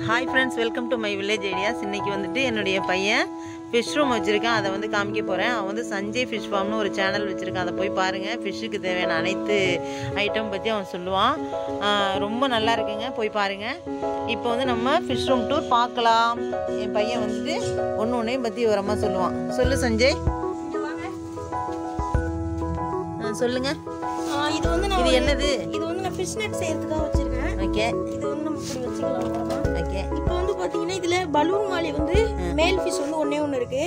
Hi friends, welcome to my village ideas. இன்னைக்கு வந்துட்டு என்னுடைய பையன் fish room வச்சிருக்கான். அதை வந்து காமிக்க போறேன். அவன் வந்து சஞ்சய் fish farmனு ஒரு சேனல் வச்சிருக்கான். அதை போய் பாருங்க. ஃபிஷ்க்கு தேவையான அனைத்து ஐட்டம் பத்தி அவன் சொல்லுவான். ரொம்ப நல்லா இருக்குங்க. போய் பாருங்க. இப்போ வந்து நம்ம fish room tour பார்க்கலாம். என் பையன் வந்துட்டு ஒவ்வொன்றையும் பத்தி விவரமா சொல்லுவான். சொல்லு சஞ்சய். சொல்லுங்க. இது வந்து இது என்னது? இது வந்து நான் fish net செய்யறதுக்காக வச்சிருக்கேன். ஓகே. இது வந்து நம்ம இப்படி வச்சுக்கலாம். ஓகே. இப்போ வந்து பாத்தீங்கன்னா இதுல பலூன் மாலி வந்து மேல் fish வந்து ஒண்ணே இருக்கு.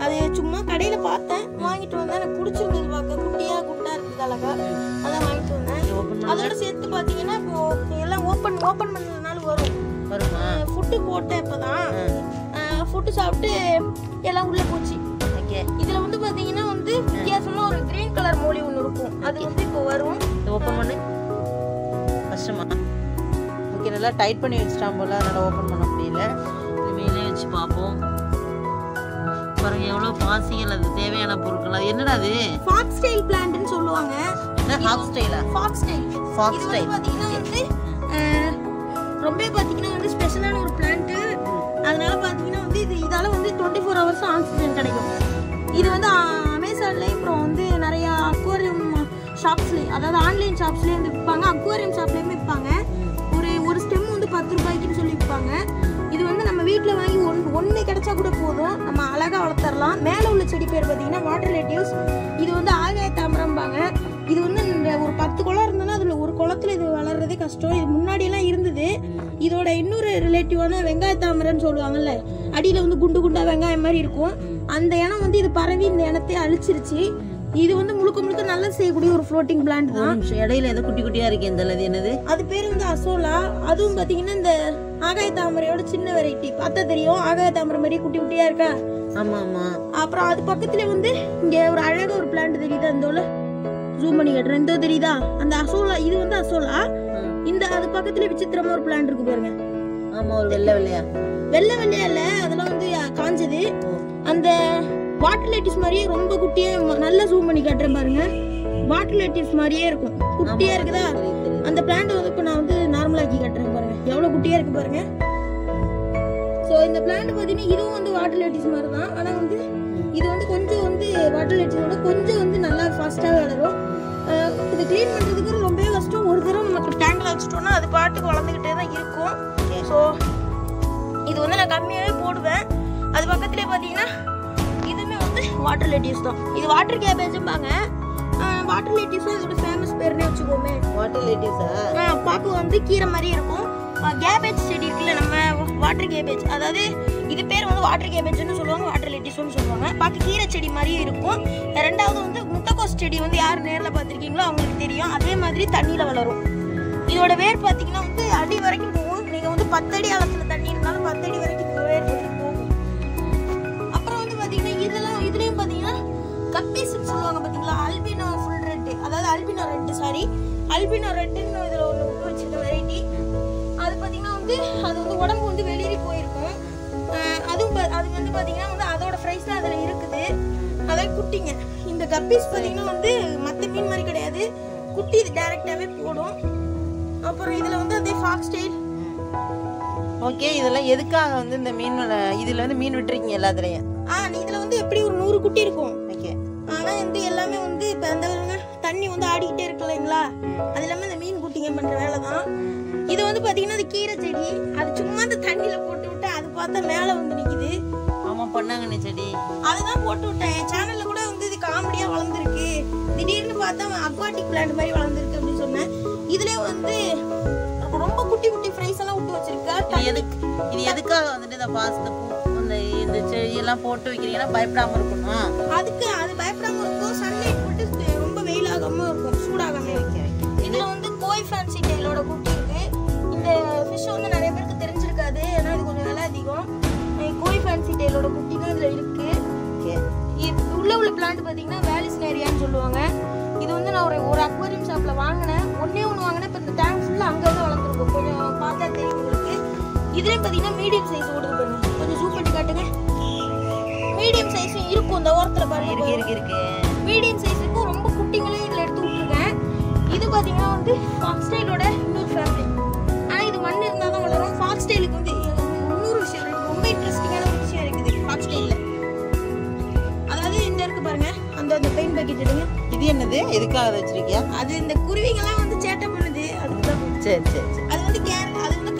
அது சும்மா கடையில பார்த்தேன். வாங்கிட்டு வந்தேன். எனக்கு பிடிச்சிருந்தது பார்க்க. குட்டியா குட்டா இருக்குது அழகா. அதான் வாங்கிட்டு வந்தேன். அதோட சேர்த்து பாத்தீங்கன்னா இப்போ எல்லாம் ஓபன் பண்ணதுனால வருமா? ஃபுட் போட்டேன் இப்பதான். ஃபுட் சாப்பிட்டு எல்லாம் உள்ள போச்சு. இதுல வந்து பாத்தீங்கன்னா வந்து வித்தியாசமா ஒரு கிரீன் கலர் மூலி ஒன்னு இருக்கும். அது வந்து இப்போ வரும். ஓபன் பண்ணு. கஷ்டமா? ஓகே, நல்லா டைட் பண்ணி வச்சிட்டான் போல. அதனால ஓபன் பண்ண முடியல. இது மேலே வச்சு பாப்போம். பாருங்க எவ்வளவு பாசிகள், அது தேவையான பொருட்கள். அது என்னடா அது? ஃபாக்ஸ் டெயில் பிளான்ட்னு சொல்லுவாங்க. என்ன ஃபாக்ஸ் டெயிலா? Fox tail. ஃபாக்ஸ் டெயில் பாத்தீங்கன்னா வந்து ரொம்ப பாத்தீங்கன்னா வந்து ஸ்பெஷலான ஒரு பிளான்ட். அதனால பாத்தீங்கன்னா வந்து இதால வந்து 24 hours ஆக்சிஜன் கிடைக்கும். இது வந்து அமேசான்லயும் அப்புறம் வந்து நிறைய அக்வாரியம் ஷாப்ஸ்ல, அதாவது ஆன்லைன் ஷாப்ஸ்லயே வந்து விற்பாங்க. அக்வாரியம் ஷாப்லயுமே விற்பாங்க. ஒரு ஸ்டெம் வந்து 10 ரூபாய்க்குன்னு சொல்லி விற்பாங்க. இது வந்து நம்ம வீட்டில் வாங்கி ஒன்று கிடைச்சா கூட போதும், நம்ம அழகாக வளர்த்துடலாம். மேலே உள்ள செடி பேர் பார்த்தீங்கன்னா வாட்டர் லெட்டிவ்ஸ். இது வந்து ஆகாய தாமரம்பாங்க. இது வந்து இந்த ஒரு 10 குளம் இருந்ததுன்னா அதில் ஒரு குளத்துல இது வளர்றதே கஷ்டம். இது முன்னாடியெல்லாம் இருந்தது. இதோட இன்னொரு ரிலேட்டிவான வெங்காய தாமரைன்னு சொல்லுவாங்கல்ல, அடியில் வந்து குண்டு குண்டா வெங்காயம் மாதிரி இருக்கும். அந்த இனம் வந்து இது பரவி இந்த இனத்தை அழிச்சிருச்சு. இது வந்து முழுக்க நல்லா செய்யக்கூடிய ஒரு ஃப்ளோட்டிங் பிளான்ட் தான். இடையில ஏதோ குட்டி குட்டியா இருக்கு. இந்த என்னது? அது பேர் வந்து அசோலா. அதுவும் பாத்தீங்கன்னா இந்த ஆகாய தாமரையோட சின்ன வெரைட்டி. பார்த்தா தெரியும் ஆகாய தாமரை மாதிரி குட்டி குட்டியா இருக்கா? ஆமா ஆமா. அப்புறம் அது பக்கத்துல வந்து இங்க ஒரு அழகா ஒரு பிளான்ட் தெரியுதா? இந்த ஜூம் பண்ணி காட்டுறேன். இந்த தெரியுதா? அந்த அசோலா. இது வந்து அசோலா. இந்த அது பக்கத்துல விசித்திரமா ஒரு பிளான்ட் இருக்கு பாருங்க. ஆமா, ஒரு வெள்ளை வெள்ளையா இல்ல, அதெல்லாம் வந்து காஞ்சது. அந்த வாட்டர் லெட்டிஸ் மாதிரியே ரொம்ப குட்டியா, நல்லா ஜூம் பண்ணி காட்டுறேன் பாருங்க. வாட்டர் லெட்டிஸ் மாதிரியே இருக்கும். குட்டியா இருக்குதா? அந்த பிளான்ட் வந்து இப்ப நான் வந்து நார்மலாக்கி காட்டுறேன் பாருங்க. எவ்வளவு குட்டியா இருக்கு பாருங்க. சோ இந்த பிளான்ட் பாத்தீங்கன்னா இதுவும் வந்து வாட்டர் லெட்டிஸ் மாதிரி தான். ஆனா வந்து இது வந்து கொஞ்சம் வந்து வாட்டர் லெட்டிஸோட கொஞ்சம் வந்து நல்லா ஃபாஸ்டாவே வளரும். இது கிளீன் பண்றதுக்கு ரொம்பவே கஷ்டம். ஒரு தடவை நமக்கு டேங்க்ல வச்சுட்டோம்னா அது பாட்டுக்கு வளர்ந்துகிட்டே தான் இருக்கும். ஸோ இது வந்து நான் கம்மியாவே போடுவேன். அது பக்கத்துலேயே பார்த்தீங்கன்னா இதுவுமே வந்து வாட்டர் லெட்டிவ்ஸ் தான். இது வாட்டர் கேபேஜும்பாங்க. வாட்டர் லெட்டிவ்ஸும் இதோட ஃபேமஸ் பேர்னே வச்சுக்கோமே. வாட்டர் லெட்டிவ்ஸா? பார்க்க வந்து கீரை மாதிரி இருக்கும். கேபேஜ் செடி இருக்குல்ல, நம்ம வாட்டர் கேபேஜ், அதாவது இது பேர் வந்து வாட்டர் கேபேஜ்னு சொல்லுவாங்க, வாட்டர் லெட்டிவ்ஸ்னு சொல்லுவாங்க. பார்க்க கீரை செடி மாதிரியே இருக்கும். ரெண்டாவது வந்து முட்டைக்கோஸ் செடி வந்து யார் நேரில் பார்த்துருக்கீங்களோ அவங்களுக்கு தெரியும். அதே மாதிரி தண்ணியில் வளரும். இதோட வேர் பார்த்தீங்கன்னா வந்து அடி வரைக்கும் போகும். நீங்கள் வந்து 10 அடி ஆழத்தில் தண்ணி இருந்தாலும் 10 அடி வரைக்கும் வேர் வந்து போகும். அப்புறம் வந்து பார்த்தீங்கன்னா இதுலேயும் பார்த்தீங்கன்னா கப்பீஸ்ன்னு சொல்லுவாங்க பார்த்தீங்களா? அல்பினோ ஃபுல் ரெட்டு, அதாவது அல்பினோ ரெட்டுன்னு இதில் ஒன்று விட்டு வச்சிருக்க வெரைட்டி. அது பார்த்தீங்கன்னா வந்து அது வந்து உடம்பு வந்து வெளியேறி போயிருக்கும். அது வந்து பார்த்தீங்கன்னா வந்து அதோட ஃப்ரைஸ் தான் அதில் இருக்குது. அதாவது குட்டிங்க. இந்த கப்பீஸ் பார்த்தீங்கன்னா வந்து மற்ற மீன் மாதிரி கிடையாது. குட்டி இது டைரக்டாகவே போடும். அப்புறம் இதில் வந்து அதே ஃபாக்ஸ் டெயில். ஓகே, இதெல்லாம் எதுக்காக வந்து இந்த மீனோட இதில் வந்து மீன் விட்டுருக்கீங்க எல்லாத்துலேயும்? இதில் வந்து எப்படி ஒரு 100 குட்டி இருக்கும். ஓகே. ஆனால் வந்து எல்லாமே வந்து இப்போ அந்த தண்ணி வந்து ஆடிக்கிட்டே இருக்கு இல்லைங்களா? அது எல்லாமே இந்த மீன் குட்டிங்க பண்ணுற வேலை தான். இது வந்து பார்த்தீங்கன்னா அது கீரை செடி. அது சும்மா அந்த தண்ணியில் போட்டு விட்டேன். அது பார்த்தா மேலே வந்து நிற்கிது. ஆமாம், பண்ணாங்கண்ணே செடி. அதுதான் போட்டு விட்டேன். என் சேனலில் கூட வந்து இது காமெடியாக வளர்ந்துருக்கு. திடீர்னு பார்த்தா அக்வாட்டிக் பிளான்ட் மாதிரி வளர்ந்துருக்கு அப்படின்னு சொன்னேன். இதுலேயே வந்து ரொம்ப குட்டி குட்டி ஃப்ரைஸ் எல்லாம் விட்டு வச்சிருக்கா. இது எதுக்காக வந்துட்டு இந்த இந்த செடியெல்லாம் போட்டு வைக்கிறீங்கன்னா பயப்படாம இருக்கணும். அதுக்கு அது பயப்படாம இருக்கும். சன்லைட் போட்டு ரொம்ப வெயில் ஆகாம இருக்கும், சூடாகாம இருக்கு. இதுல வந்து கோய் ஃபேன்சி டெயிலோட குட்டி இருக்கு. இந்த ஃபிஷ் வந்து நிறைய பேருக்கு தெரிஞ்சிருக்காது, ஏன்னா இது கொஞ்சம் விலை அதிகம். கோய் ஃபேன்சி டெயிலோட குட்டி தான் இதுல இருக்கு. உள்ள பிளான்ட் பாத்தீங்கன்னா வேலிஸ் நேரியான்னு சொல்லுவாங்க. இது வந்து நான் ஒரு அக்வாரியம் ஷாப்ல வாங்கினேன். ஒண்ணே ஒன்று வாங்கினேன். இப்போ இந்த டேங்க் ஃபுல்லா அங்கங்க வளர்ந்துருக்கும். கொஞ்சம் பார்த்தா தெரியும் உங்களுக்கு. இதுலேயும் பார்த்தீங்கன்னா மீடியம் சைஸ் ஓடுது பாருங்க. கொஞ்சம் ஜூம் பண்ணி காட்டுங்க. மீடியம் சைஸும் இருக்கும். இந்த ஓரத்தில் பாருங்க, இருக்கு மீடியம் சைஸ் இருக்கும். ரொம்ப குட்டிங்களையும் இதில் எடுத்து விட்டுருக்கேன். இது பார்த்தீங்கன்னா வந்து ஃபாக்ஸ் டெயிலோட இன்னொரு ஃபேமிலி. ஆனால் இது மண் இருந்தால் தான் வளரும். ஃபாக்ஸ் டெயிலுக்கு வந்து எதுக்காக அதை வச்சிருக்கியா? அது இந்த குருவிங்கெல்லாம் வந்து சேட்டை பண்ணுது அதுதான். சரி சரி சரி. அது வந்து அது வந்து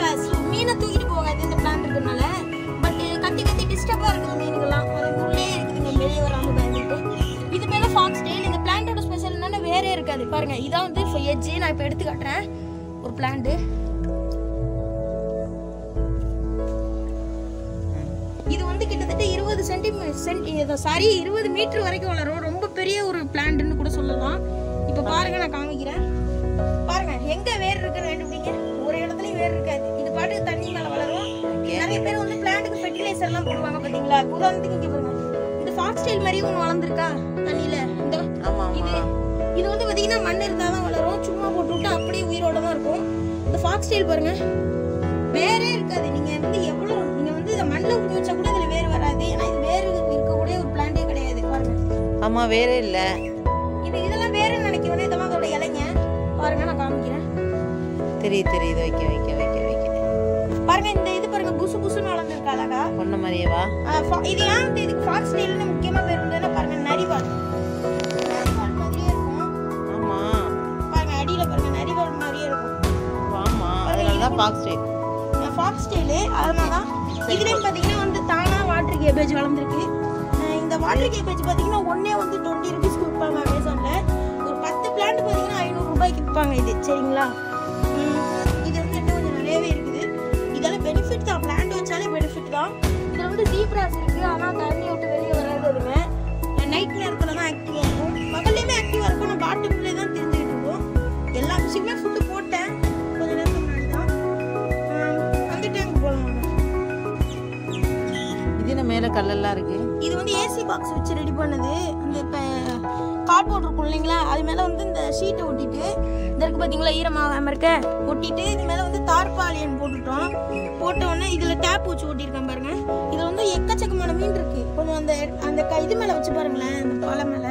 மீனை தூக்கிட்டு போகாது இந்த பிளான் இருக்கிறதுனால. பட் கத்தி கத்தி டிஸ்டர்பாக இருக்குது மீனுங்கெல்லாம். அது உள்ளே இருக்குதுங்க வெளியே வராமல் பயந்துட்டு. இது மேலே ஃபாக்ஸ் டெயில். இந்த பிளான்ட்டோட ஸ்பெஷல் என்னன்னா வேறே இருக்காது பாருங்க. இதான் வந்து எட்ஜ். நான் இப்போ எடுத்து காட்டுறேன் ஒரு பிளான்ட்டு. இது வந்து கிட்டத்தட்ட 20 மீட்டர் வரைக்கும் வளரும். ரொம்ப பெரிய ஒரு பிளான்ட்னு கூட சொல்லலாம். இப்போ பாருங்க நான் காமிக்கிறேன். பாருங்க எங்க வேர் இருக்குன்னு கண்டுபிடிங்க. ஒரு இடத்துலயும் வேர் இருக்காது. இது பாட்டுக்கு தண்ணி மேல வளரும். நிறைய பேர் வந்து பிளான்ட்டுக்கு ஃபெர்டிலைசர் எல்லாம் போடுவாங்க பாத்தீங்களா? உதாரணத்துக்கு இங்க பாருங்க. இந்த ஃபாக்ஸ் டெயில் மாதிரி ஒன்று வளர்ந்துருக்கா தண்ணியில. இந்த இது வந்து பாத்தீங்கன்னா மண் இருந்தாதான் வளரும். சும்மா போட்டு விட்டு அப்படியே உயிரோட தான் இருக்கும். இந்த ஃபாக்ஸ் டெயில் பாருங்க வேறே இருக்காது. நீங்க வந்து எவ்வளவு நீங்க வந்து இந்த மண்ணில் ஊற்றி வச்சா கூட இதுல வேர் வராது. ஏன்னா இது வேறு இருக்கக்கூடிய ஒரு பிளான்டே கிடையாது பாருங்க. ஆமா வேறே இல்ல. இதெல்லாம் வேறுன்னு நினைக்கிறேன். இதெல்லாம் அதோட இலைங்க பாருங்க நான் காமிக்கிறேன். தெரியுது. வைக்க பாருங்க இந்த இது பாருங்க புசு புசுன்னு வளர்ந்துருக்கு அழகா. பொண்ணு மாதிரியேவா? இது ஏன் வந்து இதுக்கு ஃபாக்ஸ் டெயில்னு முக்கியமா பேர் இருந்ததுன்னா பாருங்க நரிவால் மாதிரியே இருக்கும். ஆமா பாருங்க அடியில பாருங்க நரிவால் மாதிரியே இருக்கும். ஆமா அதனாலதான் ஃபாக்ஸ் டெயில். ஃபாக்ஸ் டெயில் அதனாலதான். இதுலயும் பாத்தீங்கன்னா வந்து தானா வாட்டர் கேபேஜ் வளர்ந்துருக்கு. இந்த வாட்டர் கேபேஜ் பாத்தீங்கன்னா ஒன்னே வந்து 20 ரூபீஸ்க்கு விற்பாங்க அமேசான்ல. ஒரு 10 பிளான்ட் பாத்தீங்கன்னா 500 ரூபாய்க்கு விற்பாங்க இது. சரிங்களா? இது வந்து இன்னும் கொஞ்சம் நிறையவே இருக்குது. இதெல்லாம் பெனிஃபிட் தான். பிளான்ட் வச்சாலே பெனிஃபிட் தான். இதுல வந்து ஜீப்ராஸ் இருக்கு. ஆனா தண்ணி விட்டு வெளியே வராது. அதுங்க நைட் நேரத்துல தான் ஆக்டிவா இருக்கும். பகல்லையுமே ஆக்டிவா இருக்கும். நான் பாட்டுக்குள்ளே தான் தெரிஞ்சுக்கிட்டு இருக்கோம். எல்லா ஃபிஷ்ஷுக்குமே ஃபுட்டு போட்டேன் கொஞ்ச நேரத்துக்கு முன்னாடி தான். அந்த டேங்க் போகலாம். இது என்ன மேல கல்லெல்லாம் இருக்கு? இது வந்து ஏசி பாக்ஸ் வச்சு ரெடி பண்ணது. அந்த கார்ட்போர்ட் இருக்கும் இல்லைங்களா? அது மேல வந்து இந்த ஷீட்டை ஒட்டிட்டு இதற்கு பாத்தீங்களா ஈரமாகாம இருக்க ஒட்டிட்டு இது மேல வந்து தார்பாலியன் போட்டுட்டோம். போட்ட உடனே இதுல டேப் வச்சு ஒட்டியிருக்கேன் பாருங்க. இதுல வந்து எக்கச்சக்கமான மீன் இருக்கு. கொஞ்சம் அந்த இது மேல வச்சு பாருங்களேன். அந்த பாலை மேல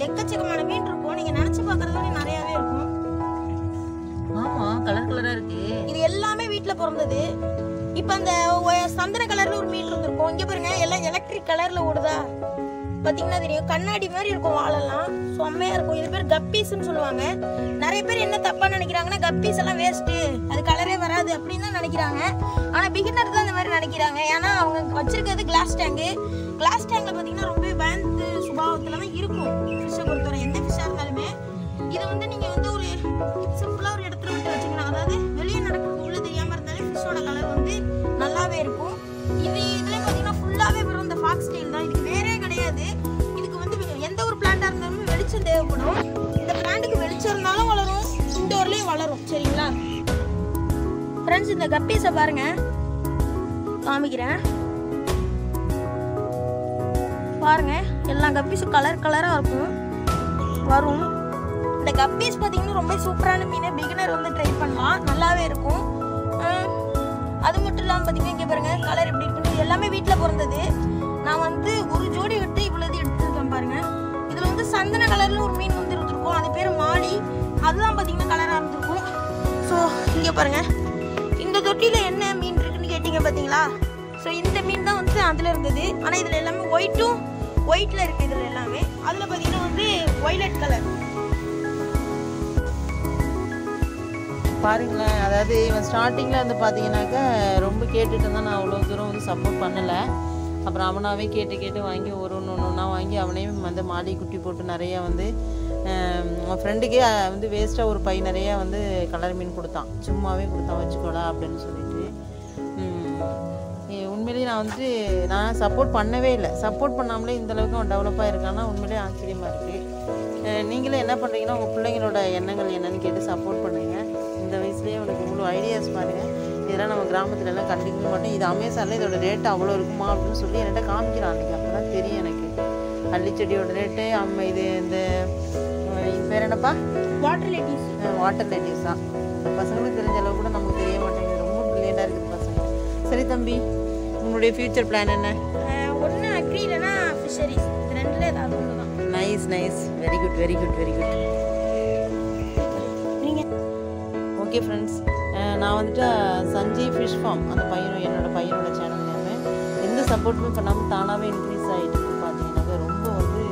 எக்கச்சக்கமான மீன் இருக்கும். நீங்க நினைச்சு பாக்குறதோட நிறையவே இருக்கும். ஆமா கலர் கலரா இருக்கு. இது எல்லாமே வீட்டுல பிறந்தது. இப்ப அந்த சந்தன கலர்ல ஒரு மீன் இருந்திருக்கும். இங்க பாருங்க எல்லாம் எலக்ட்ரிக் கலர்ல ஓடுதா பாத்தீங்கன்னா தெரியும். கண்ணாடி மாதிரி இருக்கும் வாழெல்லாம். செம்மையா இருக்கும். இது பேர் கப்பீஸ்ன்னு சொல்லுவாங்க. நிறைய பேர் என்ன தப்பா நினைக்கிறாங்கன்னா கப்பீஸ் எல்லாம் வேஸ்ட், அது கலரே வராது அப்படின்னு தான் நினைக்கிறாங்க. ஆனா பிகினர் தான் இந்த மாதிரி நினைக்கிறாங்க. ஏன்னா அவங்க வச்சிருக்கிறது கிளாஸ் டேங்கு. கிளாஸ் டேங்க்ல பாத்தீங்கன்னா ரொம்ப பயந்து சுபாவத்துல தான் இருக்கும் ஃபிஷ்ஷை பொறுத்தவரை. எந்த ஃபிஷ்ஷா இருந்தாலுமே இதை வந்து நீங்க வந்து ஒரு சிம்பிளா ஒரு இடத்துல விட்டு வச்சுக்கலாம். அதாவது வெளியே நடக்கிறது உள்ள தெரியாம இருந்தாலே ஃபிஷ்ஷோட கலர் வந்து நல்லாவே இருக்கும். இதுல பாத்தீங்கன்னா ஃபுல்லாவே வரும் இந்த ஃபாக்ஸ் டெயில் தான். இதுக்கு வேறே கிடையாது. இதுக்கு வந்து எந்த ஒரு பிளான்டா இருந்தாலுமே வெளிச்சம் தேவைப்படும். இந்த பிளான்ட்டுக்கு வெளிச்சம் இருந்தாலும் வளரும், இன்டோர்லயும் வளரும். சரிங்களா ஃப்ரெண்ட்ஸ்? இந்த கப்பீஸை பாருங்க காமிக்கிறேன். பாருங்க எல்லா கப்பீஸும் கலர் கலரா இருக்கும் வரும். இந்த கப்பீஸ் பாத்தீங்கன்னா ரொம்ப சூப்பரான மீன். பிகினர் வந்து ட்ரை பண்ணலாம், நல்லாவே இருக்கும். அது மட்டும் இல்லாமல் பார்த்தீங்கன்னா இங்கே பாருங்க கலர் எப்படி இருக்குன்னு. எல்லாமே வீட்டில் பிறந்தது. நான் வந்து ஒரு ஜோடி விட்டு இவ்வளவு எடுத்துருக்கேன் பாருங்க. இதில் வந்து சந்தன கலரில் ஒரு மீன் வந்து இருந்திருக்கும். அது பேர் மாலி. அதுதான் பார்த்தீங்கன்னா கலராக இருந்திருக்கும். ஸோ இங்கே பாருங்க இந்த தொட்டியில் என்ன மீன் இருக்குன்னு கேட்டிங்க பார்த்தீங்களா? ஸோ இந்த மீன் தான் வந்து அதில் இருந்தது. ஆனால் இதில் எல்லாமே ஒயிட்டில் இருக்குது. இதில் எல்லாமே அதில் பார்த்தீங்கன்னா வந்து ஒய்லட் கலர் பாருங்களேன். அதாவது இவன் ஸ்டார்டிங்கில் வந்து பார்த்தீங்கன்னாக்கா ரொம்ப கேட்டுட்டு இருந்தால் நான் அவ்வளோ தூரம் வந்து சப்போர்ட் பண்ணலை. அப்புறம் அவனாவே கேட்டு வாங்கி ஒன்றா வாங்கி அவனையும் வந்து மாடி குட்டி போட்டு நிறையா வந்து அவன் ஃப்ரெண்டுக்கே வந்து வேஸ்ட்டாக ஒரு பை நிறையா வந்து கலர் மீன் கொடுத்தான். சும்மாவே கொடுத்தான் வச்சுக்கோடா அப்படின்னு சொல்லிட்டு. உண்மையிலேயே நான் வந்துட்டு நான் சப்போர்ட் பண்ணவே இல்லை. சப்போர்ட் பண்ணாமலே இந்தளவுக்கு அவன் டெவலப்பாக இருக்கான்னா உண்மையிலேயே ஆச்சரியமாக இருக்குது. நீங்களே என்ன பண்ணுறீங்கன்னா உங்கள் பிள்ளைங்களோட எண்ணங்கள் என்னென்னு கேட்டு சப்போர்ட் பண்ணுங்கள். இந்த வயசுலேயே உனக்கு இவ்வளோ ஐடியாஸ் பாருங்கள். இதெல்லாம் நம்ம கிராமத்துலலாம் கண்டிக்க மாட்டோம். இது அமேசானில் இதோட ரேட்டு அவ்வளோ இருக்குமா அப்படின்னு சொல்லி என்கிட்ட காமிக்கிறான். அன்றைக்கி அப்போ தான் தெரியும் எனக்கு அள்ளிச்செடியோட ரேட்டு. இது இந்த பேர் என்னப்பா? வாட்டர் லெட்டிஸ் தான். பசங்களுக்கு தெரிஞ்ச அளவு கூட நமக்கு தெரிய மாட்டேங்குது. ரொம்ப பிரில்லியண்டாக இருக்குது பசங்க. சரி தம்பி, உங்களுடைய ஃப்யூச்சர் பிளான் என்ன? ஒன்று அக்ரி இல்லைன்னா ஃபிஷரிஸ். ரெண்டில் ஏதாவது ஒன்று தான். Nice very good. நீங்கள் ஓகே ஃப்ரெண்ட்ஸ், நான் வந்துட்டு சஞ்சய் ஃபிஷ் ஃபார்ம் அந்த என்னோட பையனோட சேனல் நேமு. எந்த சப்போர்ட்டுமே பண்ணாமல் தானாகவே இன்க்ரீஸ் ஆகிட்டு பார்த்தீங்கன்னாக்கா ரொம்ப வந்து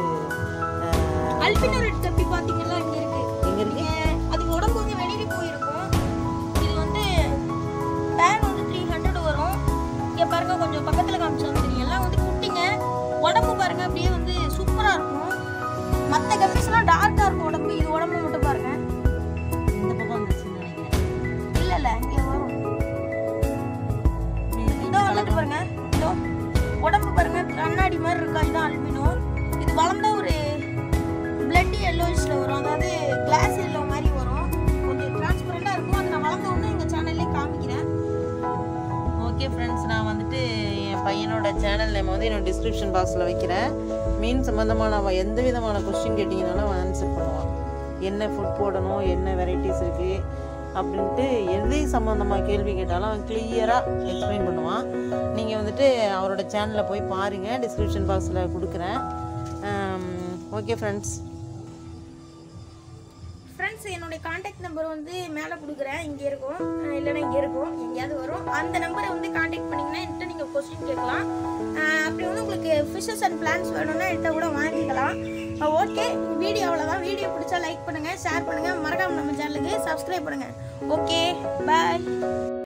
அல்பினோ ரெட் கப்பி பாத்தீங்கன்னா இங்க இருக்கு. எங்க இருக்கு? அது உடம்பு வந்து வெளியில போயிருக்கும். இது வந்து டேன் வந்து 300 வரும். இங்க பாருங்க கொஞ்சம் பக்கத்துல காமிச்சாலும் தெரியும். எல்லாம் வந்து குட்டிங்க. உடம்பு பாருங்க அப்படியே வந்து சூப்பரா இருக்கும். மத்த கப்பீஸ்லாம் டார்க்கா இருக்கும் உடம்பு. இது உடம்பு மட்டும் பாருங்க. இந்த பக்கம் வந்துச்சுன்னு நினைக்கிறேன். இல்ல இங்க வரும். இதோ வந்துட்டு பாருங்க. இதோ உடம்பு பாருங்க கண்ணாடி மாதிரி இருக்கா. இதான் அல்பினோ. இது வளர்ந்தா ஒரு பிளட்டி எல்லோயிஷ்ல வரும். அதாவது கிளாஸ் எல்லோ மாதிரி வரும். கொஞ்சம் டிரான்ஸ்பரண்டா இருக்கும். அது நான் வளர்ந்த உடனே எங்க சேனல்லே காமிக்கிறேன். ஓகே ஃப்ரெண்ட்ஸ், நான் வந்துட்டு என் பையனோட சேனல் நேம் வந்து என்னோட டிஸ்கிரிப்ஷன் பாக்ஸில் வைக்கிறேன். மீன் சம்மந்தமான அவன் எந்த விதமான கொஸ்டின் கேட்டிங்கனாலும் அவன் ஆன்சர் பண்ணுவான். என்ன ஃபுட் போடணும், என்ன வெரைட்டிஸ் இருக்குது அப்படின்ட்டு எது சம்மந்தமாக கேள்வி கேட்டாலும் அவன் கிளியராக எக்ஸ்பிளைன் பண்ணுவான். நீங்கள் வந்துட்டு அவரோட சேனலில் போய் பாருங்கள், டிஸ்கிரிப்ஷன் பாக்ஸில் கொடுக்குறேன். ஓகே ஃப்ரெண்ட்ஸ், என்னுடைய கான்டாக்ட் நம்பர் வந்து மேலே கொடுக்குறேன். இங்கே இருக்கும், இல்லைன்னா இங்கே இருக்கும், எங்கேயாவது வரும். அந்த நம்பரை வந்து கான்டாக்ட் பண்ணிங்கன்னா என்கிட்ட நீங்கள் கொஸ்டின் கேட்கலாம். அப்படி வந்து உங்களுக்கு ஃபிஷஸ் அண்ட் பிளான்ஸ் வேணும்னா என்கிட்ட கூட வாங்கிக்கலாம். ஓகே, வீடியோ அவ்வளோதான். வீடியோ பிடிச்சா லைக் பண்ணுங்கள், ஷேர் பண்ணுங்கள், மறக்காம நம்ம சேனலுக்கு சப்ஸ்கிரைப் பண்ணுங்கள். ஓகே, பாய்.